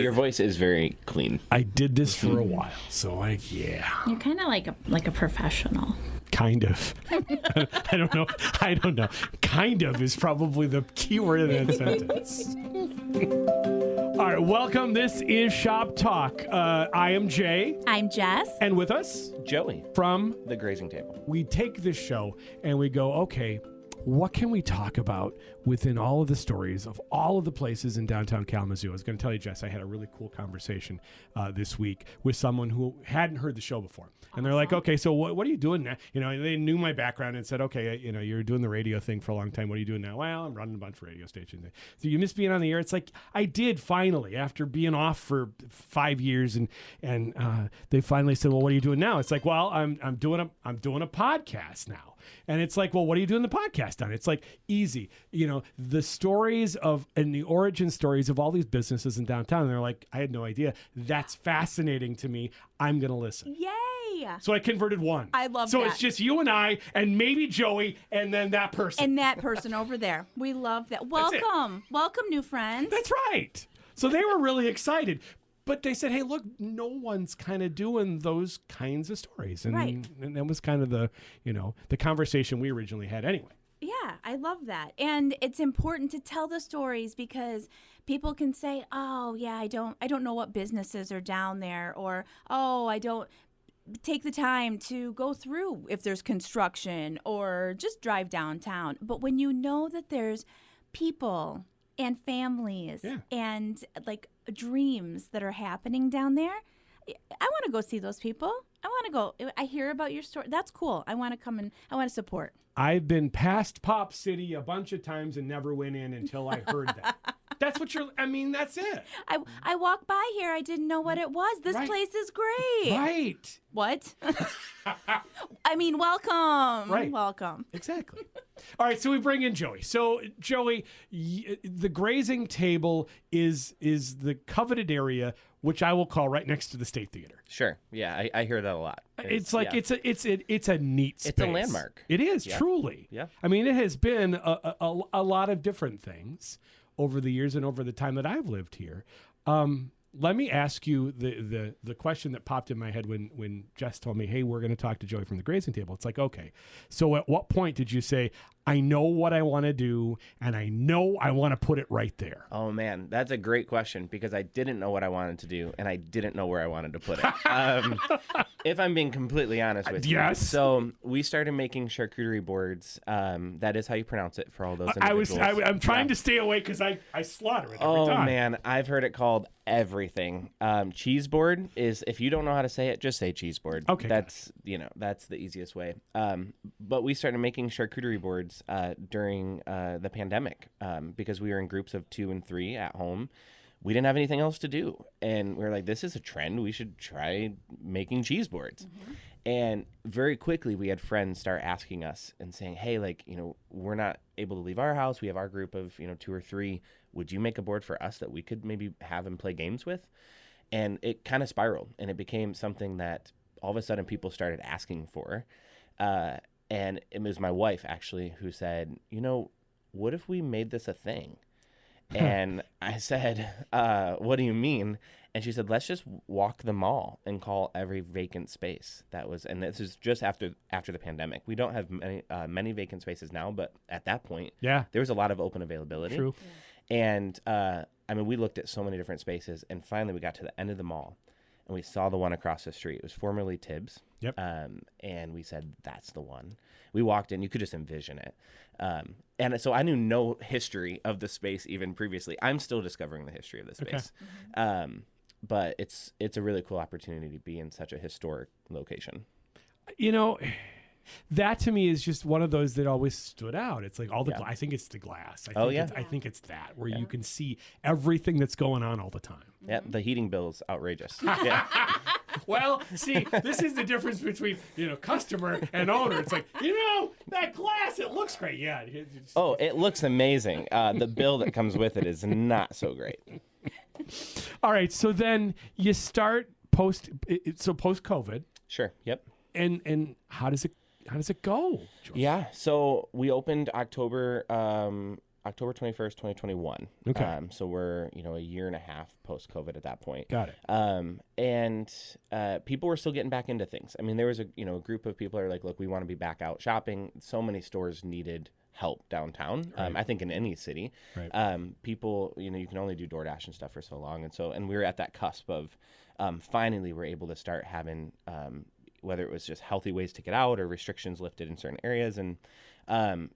your voice is very clean. I did this for a while, so yeah. You're kind of like a professional. Kind of. I don't know. Kind of is probably the key word in that sentence. All right, welcome. This is Shop Talk. I am Jay. I'm Jess. And with us, Joey from the Grazing Table. We take this show and we go, okay, what can we talk about within all of the stories of all of the places in downtown Kalamazoo? I was going to tell you, Jess, I had a really cool conversation this week with someone who hadn't heard the show before. And they're like, okay, so what are you doing now? You know, they knew my background and said, okay, you know, you're doing the radio thing for a long time. What are you doing now? Well, I'm running a bunch of radio stations. So you miss being on the air? It's like, I did finally, after being off for 5 years. And they finally said, well, what are you doing now? It's like, well, I'm doing a podcast now. And it's like, well, what are you doing the podcast on? It's like easy, you know, the stories of and the origin stories of all these businesses in downtown. And they're like, I had no idea. That's fascinating to me. I'm going to listen. Yay. So I converted one. I love so that. It's just you and I and maybe Joey and then that person. And that person over there. We love that. Welcome. Welcome, new friends. That's right. So they were really excited. But they said, hey, look, no one's kind of doing those kinds of stories. And, right. And that was kind of the, you know, the conversation we originally had anyway. Yeah, I love that. And it's important to tell the stories because people can say, oh, yeah, I don't know what businesses are down there, or, oh, I don't take the time to go through if there's construction or just drive downtown. But when you know that there's people and families and like dreams that are happening down there, I want to go see those people. I want to go. I hear about your story. That's cool. I want to come and I want to support. I've been past Pop City a bunch of times and never went in until I heard that. That's what that's it. I walked by here. I didn't know what it was. This place is great. Right. What? I mean, welcome. Right. Welcome. Exactly. All right, so we bring in Joey. So, Joey, the Grazing Table is the coveted area, which I will call right next to the State Theater. Sure. Yeah, I hear that a lot. It's like it's a neat space. It's a landmark. It is, truly. Yeah. I mean, it has been a lot of different things over the years and over the time that I've lived here. Let me ask you the question that popped in my head when Jess told me, hey, we're going to talk to Joey from the Grazing Table. It's like, okay, so at what point did you say, I know what I want to do, and I know I want to put it right there? Oh, man, that's a great question because I didn't know what I wanted to do, and I didn't know where I wanted to put it. If I'm being completely honest with you. Yes. So we started making charcuterie boards. That is how you pronounce it for all those individuals. I'm trying to stay away because I slaughter it every time. Oh, man, I've heard it called everything. Cheese board is, if you don't know how to say it, just say cheese board. Okay. That's the easiest way. But we started making charcuterie boards during the pandemic because we were in groups of 2 and 3 at home. We didn't have anything else to do. And we were like, this is a trend. We should try making cheese boards. Mm-hmm. And very quickly, we had friends start asking us and saying, hey, we're not able to leave our house. We have our group of, 2 or 3. Would you make a board for us that we could maybe have and play games with? And it kind of spiraled. And it became something that all of a sudden people started asking for. And it was my wife, actually, who said, what if we made this a thing? And I said, what do you mean? And she said, let's just walk the mall and call every vacant space. And this is just after the pandemic. We don't have many vacant spaces now, but at that point, there was a lot of open availability. True. And we looked at so many different spaces, and finally we got to the end of the mall, and we saw the one across the street. It was formerly Tibbs. Yep. And we said, that's the one. We walked in. You could just envision it. And so I knew no history of the space even previously. I'm still discovering the history of the space. Okay. But it's a really cool opportunity to be in such a historic location. That to me is just one of those that always stood out. It's like I think it's the glass. I think it's that where you can see everything that's going on all the time. Yeah, the heating bill's outrageous. Yeah. Well, see, this is the difference between, customer and owner. It's like, that glass, it looks great. Yeah. It looks amazing. The bill that comes with it is not so great. All right. So then you start post-COVID. Sure. Yep. And how does it go, George? Yeah. So we opened October October 21st, 2021. Okay. So we're, a year and a half post-COVID at that point. Got it. And people were still getting back into things. I mean, there was a group of people that are like, look, we want to be back out shopping. So many stores needed help downtown. Right. I think in any city, Right. people, you can only do DoorDash and stuff for so long. And we were at that cusp of finally we're able to start having, whether it was just healthy ways to get out or restrictions lifted in certain areas. And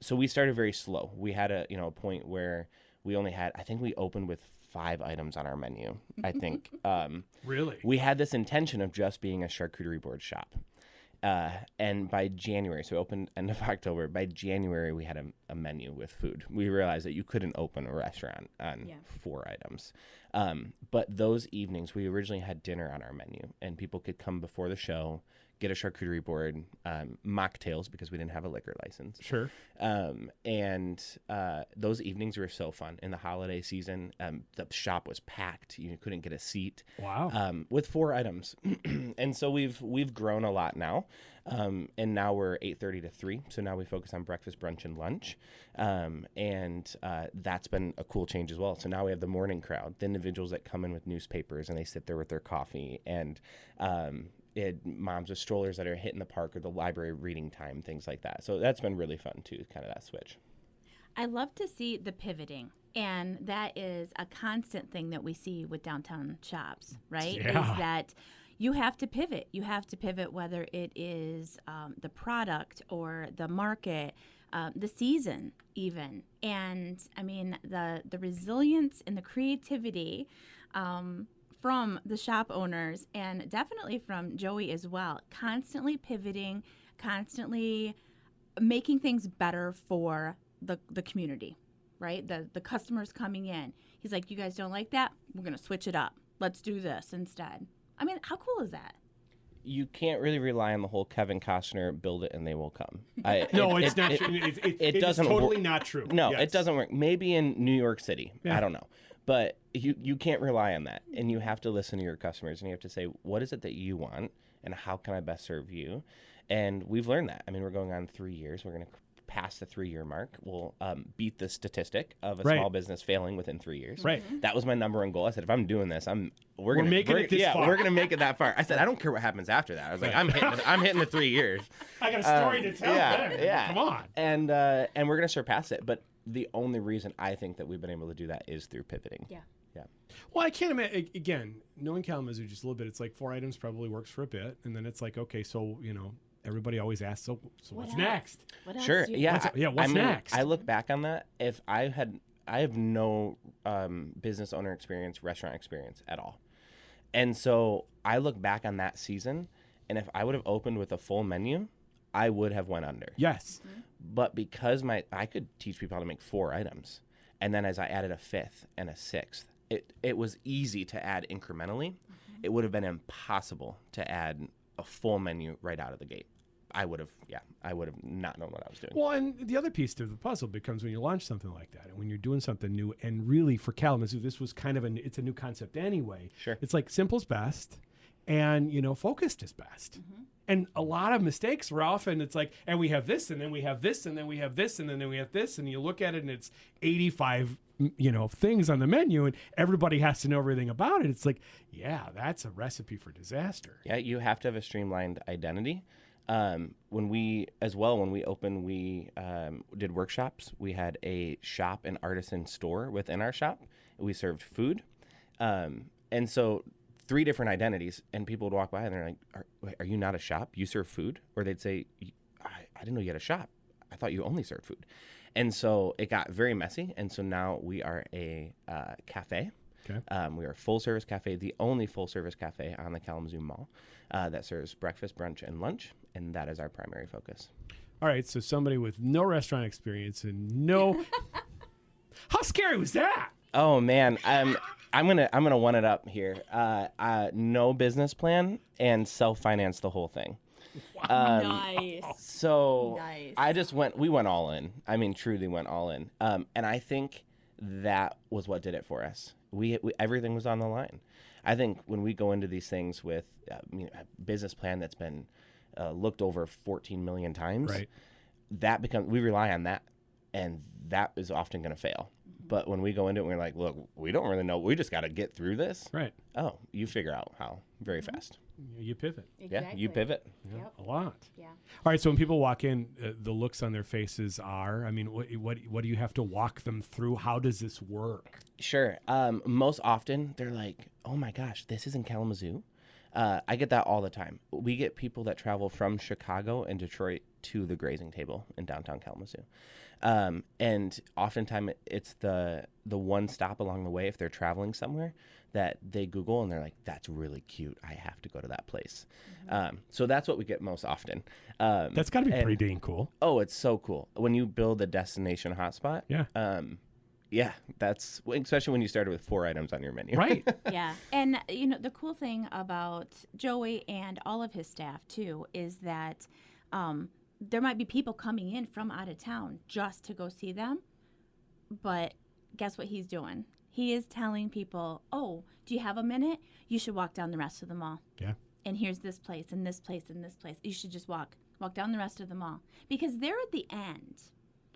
so we started very slow. We had a point where we only had, I think we opened with 5 items on our menu. I think Really? we had this intention of just being a charcuterie board shop. And by January, so we opened end of October, by January we had a menu with food. We realized that you couldn't open a restaurant on 4 items. But those evenings, we originally had dinner on our menu, and people could come before the show, get a charcuterie board, mocktails because we didn't have a liquor license. Sure. And those evenings were so fun. In the holiday season, the shop was packed. You couldn't get a seat. Wow. With 4 items. And so we've grown a lot now. And now we're 8:30 to 3. So now we focus on breakfast, brunch, and lunch. And that's been a cool change as well. So now we have the morning crowd, the individuals that come in with newspapers and they sit there with their coffee, and moms with strollers that are hitting the park or the library reading time, things like that. So that's been really fun too, kind of that switch. I love to see the pivoting, and that is a constant thing that we see with downtown shops, right? Yeah. Is that you have to pivot. You have to pivot, whether it is the product or the market, the season even. And I mean, the resilience and the creativity from the shop owners, and definitely from Joey as well, constantly pivoting, constantly making things better for the community, right? The customers coming in. He's like, you guys don't like that? We're going to switch it up. Let's do this instead. I mean, how cool is that? You can't really rely on the whole Kevin Costner build it and they will come. No, it's not true. It doesn't is totally work. not true. No, Yes. it doesn't work. Maybe in New York City. Yeah. I don't know. But you can't rely on that. And you have to listen to your customers, and you have to say, what is it that you want and how can I best serve you? And we've learned that. I mean, we're going on 3 years. We're going to pass the 3-year mark. We'll beat the statistic of a Right. small business failing within 3 years. Right. That was my number 1 goal. I said, if I'm doing this, we're making it this far. We're going to make it that far. I said, I don't care what happens after that. I was like, I'm hitting the 3 years. I got a story to tell. Yeah. Come on. And we're going to surpass it. But the only reason I think that we've been able to do that is through pivoting. Yeah. Well, I can't imagine, again, knowing Kalamazoo just a little bit, it's like 4 items probably works for a bit. And then it's like, okay, so, everybody always asks, so what's else? next? What else Sure. do you- Yeah. What's next? I look back on that. If I have no business owner experience, restaurant experience at all. And so I look back on that season, and if I would have opened with a full menu, I would have went under. Yes. But because I could teach people how to make 4 items, and then as I added a 5th and a 6th, it was easy to add incrementally. It would have been impossible to add a full menu right out of the gate. I would have not known what I was doing. Well, and the other piece to the puzzle becomes when you launch something like that, and when you're doing something new, and really for Kalamazoo, this was kind of it's a new concept anyway. Sure. It's like simple's best, and focused is best. And a lot of mistakes were often, it's like, and we have this, and then we have this, and then we have this, and then we have this, and you look at it, and it's 85, things on the menu, and everybody has to know everything about it. It's like, yeah, that's a recipe for disaster. Yeah, you have to have a streamlined identity. When we opened, we did workshops. We had a shop and artisan store within our shop. We served food. And so 3 different identities, and people would walk by and they're like, are you not a shop? You serve food? Or they'd say, I didn't know you had a shop. I thought you only served food. And so it got very messy. And so now we are a cafe. Okay. We are a full-service cafe, the only full-service cafe on the Kalamazoo Mall that serves breakfast, brunch, and lunch, and that is our primary focus. All right, so somebody with no restaurant experience and no... How scary was that? Oh man, I'm gonna one it up here. No business plan and self-finance the whole thing. Nice. So Nice. we went all in. I mean, truly went all in. And I think that was what did it for us. We everything was on the line. I think when we go into these things with a business plan that's been looked over 14 million times, Right. we rely on that. and that is often going to fail. But when we go into it, we're like, look, we don't really know. We just got to get through this. Right. Oh, you figure out how very fast. You pivot. Exactly. Yeah, you pivot. Yeah, Yep. a lot. Yeah. All right. So when people walk in, the looks on their faces are, I mean, what do you have to walk them through? How does this work? Sure. Most often, they're like, oh my gosh, this is in Kalamazoo. I get that all the time. We get people that travel from Chicago and Detroit to the Grazing Table in downtown Kalamazoo. And oftentimes it's the one stop along the way if they're traveling somewhere that they Google and they're like, that's really cute. I have to go to that place. So that's what we get most often. That's got to be pretty dang cool. Oh, it's so cool. When you build a destination hotspot. Yeah. Yeah, that's especially when you started with 4 items on your menu. Right. Yeah. And, the cool thing about Joey and all of his staff, too, is that there might be people coming in from out of town just to go see them. But guess what he's doing? He is telling people, oh, do you have a minute? You should walk down the rest of the mall. Yeah. And here's this place and this place and this place. You should just walk down the rest of the mall. Because they're at the end.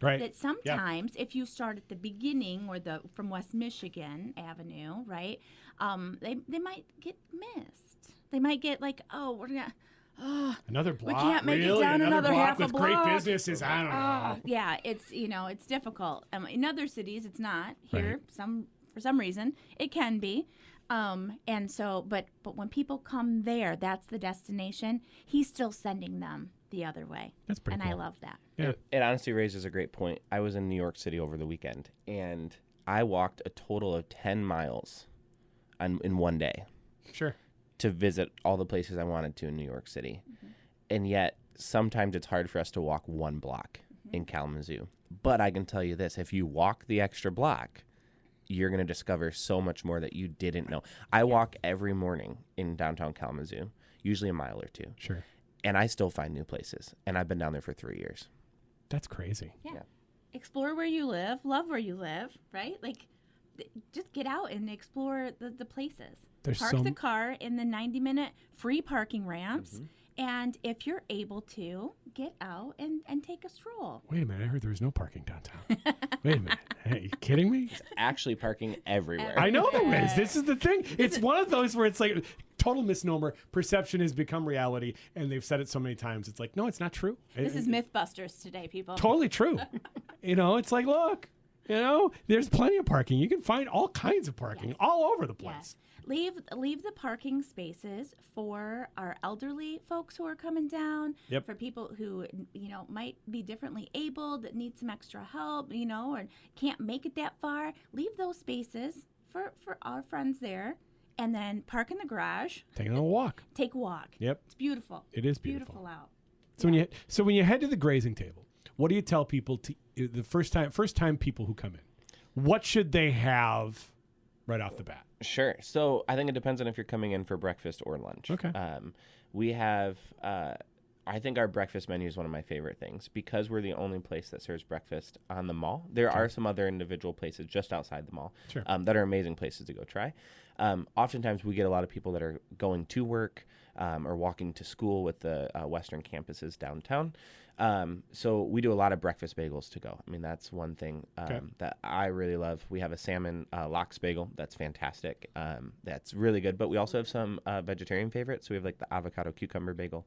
Right. That sometimes if you start at the beginning or from West Michigan Avenue, right, they might get missed. They might get like, oh, we're going to, another block. we can't make really? it down another block half a with block. great businesses. I don't know. Yeah, it's difficult. In other cities, it's not. Here, Right. For some reason, it can be. And so, but when people come there, that's the destination. He's still sending them the other way. That's pretty and cool. I love that. Yeah. It honestly raises a great point. I was in New York City over the weekend, and I walked a total of 10 miles in one day Sure. to visit all the places I wanted to in New York City. And yet, sometimes it's hard for us to walk one block in Kalamazoo. But I can tell you this, if you walk the extra block, you're going to discover so much more that you didn't know. I walk every morning in downtown Kalamazoo, usually a mile or two. Sure. And I still find new places. And I've been down there for 3 years. That's crazy. Yeah. Explore where you live, love where you live, right? Like, just get out and explore the places. There's Park the car in the 90-minute free parking ramps. And if you're able to, get out and take a stroll. Wait a minute. I heard there was no parking downtown. Wait a minute. Hey, you kidding me? Actually parking everywhere. I know there is. This is the thing. It's one of those where it's like total misnomer. Perception has become reality, and they've said it so many times. It's like, no, it's not true. This is Mythbusters today, people. Totally true. It's like, look, there's plenty of parking. You can find all kinds of parking all over the place. Leave the parking spaces for our elderly folks who are coming down. Yep. For people who might be differently abled, that need some extra help, or can't make it that far. Leave those spaces for our friends there, and then park in the garage. Take a little walk. Take a walk. Yep. It's beautiful. It is beautiful. Beautiful out. So when you head to the Grazing Table, what do you tell people the first time people who come in? What should they have right off the bat? Sure. So I think it depends on if you're coming in for breakfast or lunch. Okay. We have, I think our breakfast menu is one of my favorite things because we're the only place that serves breakfast on the mall. There are some other individual places just outside the mall that are amazing places to go try. Oftentimes we get a lot of people that are going to work or walking to school with the Western campuses downtown. So we do a lot of breakfast bagels to go. I mean, that's one thing that I really love. We have a salmon lox bagel that's fantastic. That's really good. But we also have some vegetarian favorites. So we have like the avocado cucumber bagel,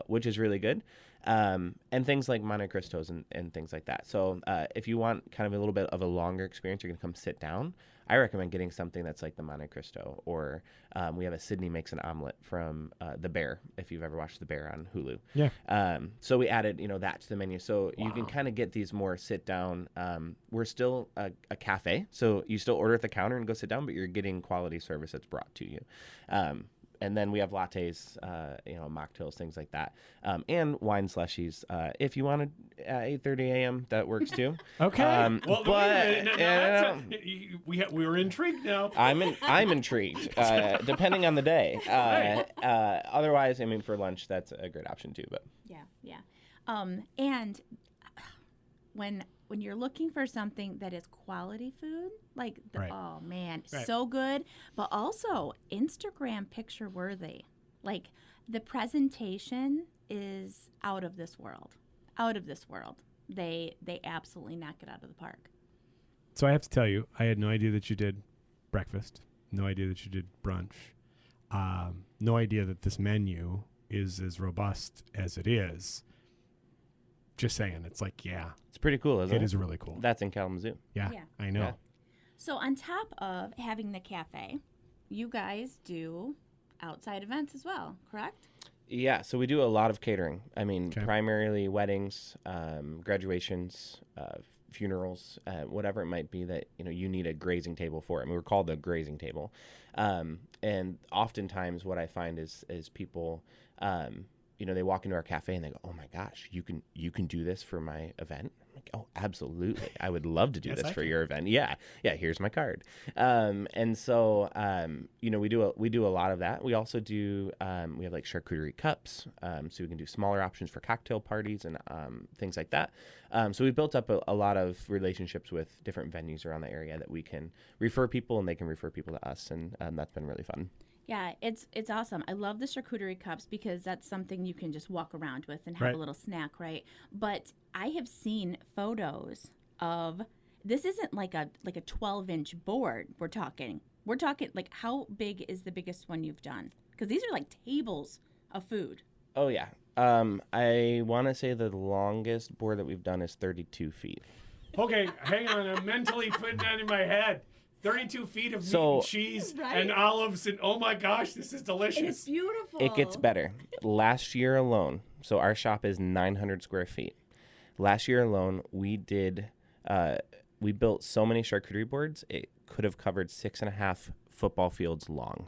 which is really good. And things like Monte Cristos and things like that. So if you want kind of a little bit of a longer experience, you're going to come sit down. I recommend getting something that's like the Monte Cristo, or we have a Sydney Makes an Omelet from The Bear, if you've ever watched The Bear on Hulu. Yeah. So we added, that to the menu. So you can kind of get these more sit down. We're still a cafe, so you still order at the counter and go sit down, but you're getting quality service that's brought to you. And then we have lattes, mocktails, things like that, and wine slushies. If you wanted at 8:30 a.m., that works too. Okay. But we were intrigued now. I'm intrigued. Depending on the day. Otherwise, for lunch, that's a great option too. But yeah. And when you're looking for something that is quality food, like, oh man, so good, but also Instagram picture worthy. Like, the presentation is out of this world. they absolutely knock it out of the park. So I have to tell you, I had no idea that you did breakfast, no idea that you did brunch, no idea that this menu is as robust as it is. Just saying, it's like, yeah, It's pretty cool, isn't it? it is really cool. That's in Kalamazoo. Yeah, Yeah. I know. Yeah. So on top of having the cafe, you guys do outside events as well, correct? Yeah, so we do a lot of catering. I mean, Okay. primarily weddings, graduations, funerals, whatever it might be that you need a grazing table for. I mean, we're called the Grazing Table, and oftentimes what I find is people, they walk into our cafe and they go, "Oh my gosh, you can do this for my event." I'm like, "Oh, absolutely, I would love to do Yes, this I for can. your event." Yeah, here's my card. And so we do a lot of that. We also do we have like charcuterie cups, so we can do smaller options for cocktail parties and things like that. So we've built up a lot of relationships with different venues around the area that we can refer people and they can refer people to us, and that's been really fun. Yeah, it's awesome. I love the charcuterie cups because that's something you can just walk around with and have Right. a little snack, right? But I have seen photos of this isn't like a 12-inch board we're talking. We're talking like how big is the biggest one you've done? Because these are like tables of food. Oh yeah. I want to say the longest board that we've done is 32 feet. Okay, hang on. I'm mentally putting that in my head. 32 feet of meat So- and cheese Right? and olives, and oh my gosh, this is It's delicious. beautiful. It gets better. Last year alone, so our shop is 900 square feet. Last year alone, we built so many charcuterie boards, it could have covered 6.5 football fields long.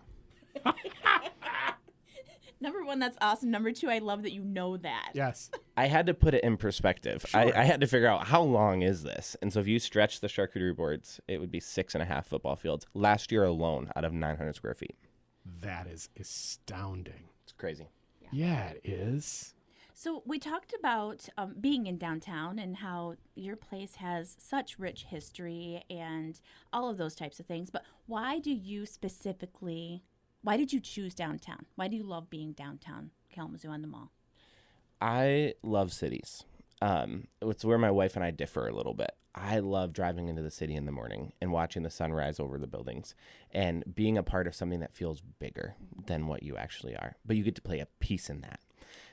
Number one, that's awesome. Number two, I love that you know that. Yes. I had to put it in perspective. Sure. I had to figure out how long is this, and so if you stretch the charcuterie boards, it would be 6.5 football fields last year alone out of 900 square feet. That is astounding. It's crazy. Yeah, it is. So we talked about being in downtown and how your place has such rich history and all of those types of things. But why did you choose downtown? Why do you love being downtown Kalamazoo on the mall? I love cities. It's where my wife and I differ a little bit. I love driving into the city in the morning and watching the sun rise over the buildings and being a part of something that feels bigger than what you actually are. But you get to play a piece in that.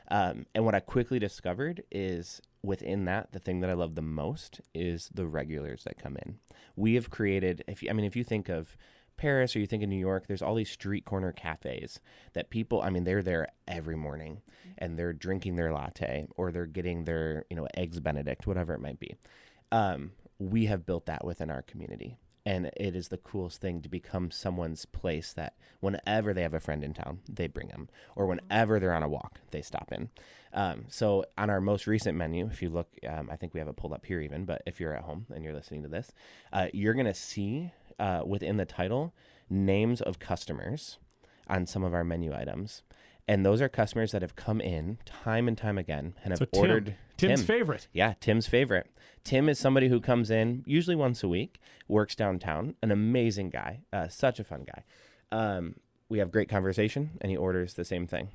And what I quickly discovered is within that, the thing that I love the most is the regulars that come in. We have created, if you think of Paris or you think of New York, there's all these street corner cafes that people, they're there every morning and they're drinking their latte or they're getting their, eggs Benedict, whatever it might be. We have built that within our community. And it is the coolest thing to become someone's place that whenever they have a friend in town, they bring them. Or whenever they're on a walk, they stop in. So on our most recent menu, if you look, I think we have it pulled up here even, but if you're at home and you're listening to this, you're going to see within the title names of customers on some of our menu items. And those are customers that have come in time and time again and have So ordered Tim's favorite. Yeah, Tim's favorite. Tim is somebody who comes in usually once a week, works downtown, an amazing guy, such a fun guy. We have great conversation, and he orders the same thing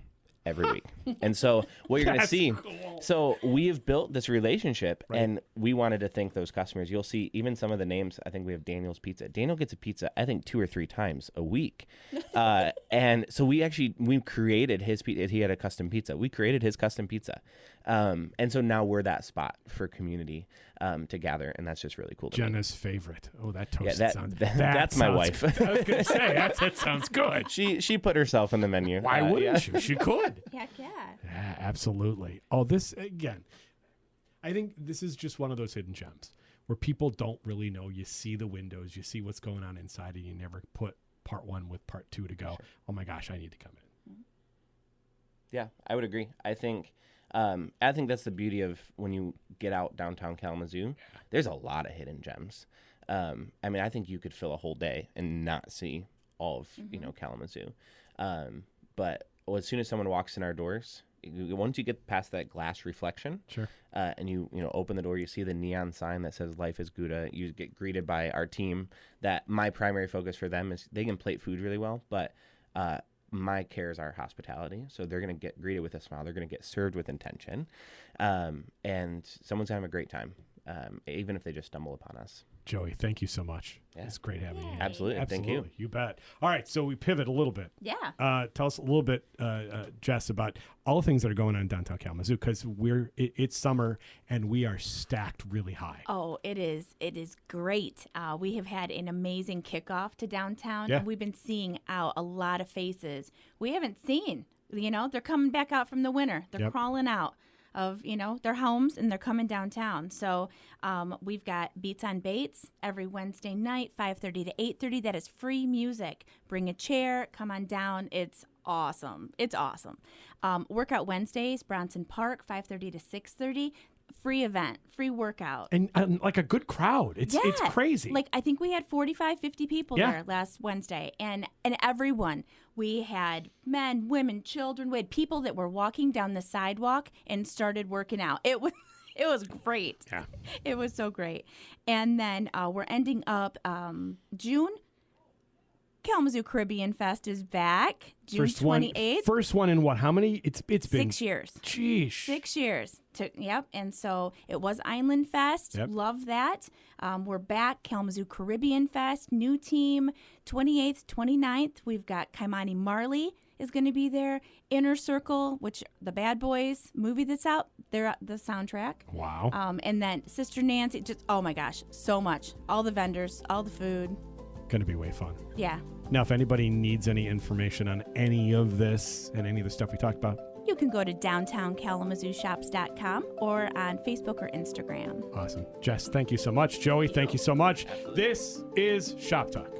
every week. And so what you're going to That's see, cool. so we have built this relationship, Right. and we wanted to thank those customers. You'll see even some of the names. I think we have Daniel's Pizza. Daniel gets a pizza, I think, 2 or 3 times a week. And so we created his pizza. He had a custom pizza. We created his custom pizza. And so now we're that spot for community to gather, and that's just really cool to me. Jenna's favorite. Oh, that toast Yeah, sounds. that's my wife. I was gonna say that sounds good. She put herself in the menu. Why wouldn't yeah. she? She could. Heck yeah. Yeah, absolutely. Oh, this again. I think this is just one of those hidden gems where people don't really know. You see the windows, you see what's going on inside, and you never put part 1 with part 2 to go. Sure. Oh my gosh, I need to come in. Yeah, I would agree. I think that's the beauty of when you get out downtown Kalamazoo. There's a lot of hidden gems. I think you could fill a whole day and not see all of Kalamazoo. But as soon as someone walks in our doors, once you get past that glass reflection, Sure. and you open the door, you see the neon sign that says "Life is Gouda." You get greeted by our team. That my primary focus for them is they can plate food really well, but my cares are hospitality. So they're going to get greeted with a smile. They're going to get served with intention. And someone's going to have a great time, even if they just stumble upon us. Joey, thank you so much. Yeah. It's great having you. Absolutely. Thank you. You bet. All right, so we pivot a little bit. Yeah. Tell us a little bit, Jess, about all the things that are going on in downtown Kalamazoo, because it's summer and we are stacked really high. Oh, it is. It is great. We have had an amazing kickoff to downtown, Yeah. and we've been seeing out a lot of faces we haven't seen. They're coming back out from the winter. They're Yep. crawling out of their homes, and they're coming downtown. So we've got Beats on Baits every Wednesday night, 5:30 to 8:30. That is free music. Bring a chair, come on down. It's awesome. It's awesome. Workout Wednesdays, Bronson Park, 5:30 to 6:30. Free event, free workout. And like a good crowd. It's crazy. Like, I think we had 45, 50 people Yeah. there last Wednesday. And everyone, we had men, women, children. We had people that were walking down the sidewalk and started working out. It was great. Yeah. It was so great. And then we're ending up June. Kalamazoo Caribbean Fest is back June 28th. First one in what? How many? It's been 6 years. Sheesh. 6 years. Yep. And so it was Island Fest. Yep. Love that. We're back. Kalamazoo Caribbean Fest. New team. 28th, 29th. We've got Kaimani Marley is going to be there. Inner Circle, which the Bad Boys movie that's out. They're the soundtrack. Wow. And then Sister Nancy. Just, oh my gosh, so much. All the vendors, all the food. Going to be way fun. Yeah. Now, if anybody needs any information on any of this and any of the stuff we talked about, You can go to downtownkalamazooshops.com or on Facebook or Instagram. awesome. Jess, thank you so much. Joey, thank you so much. This is Shop Talk.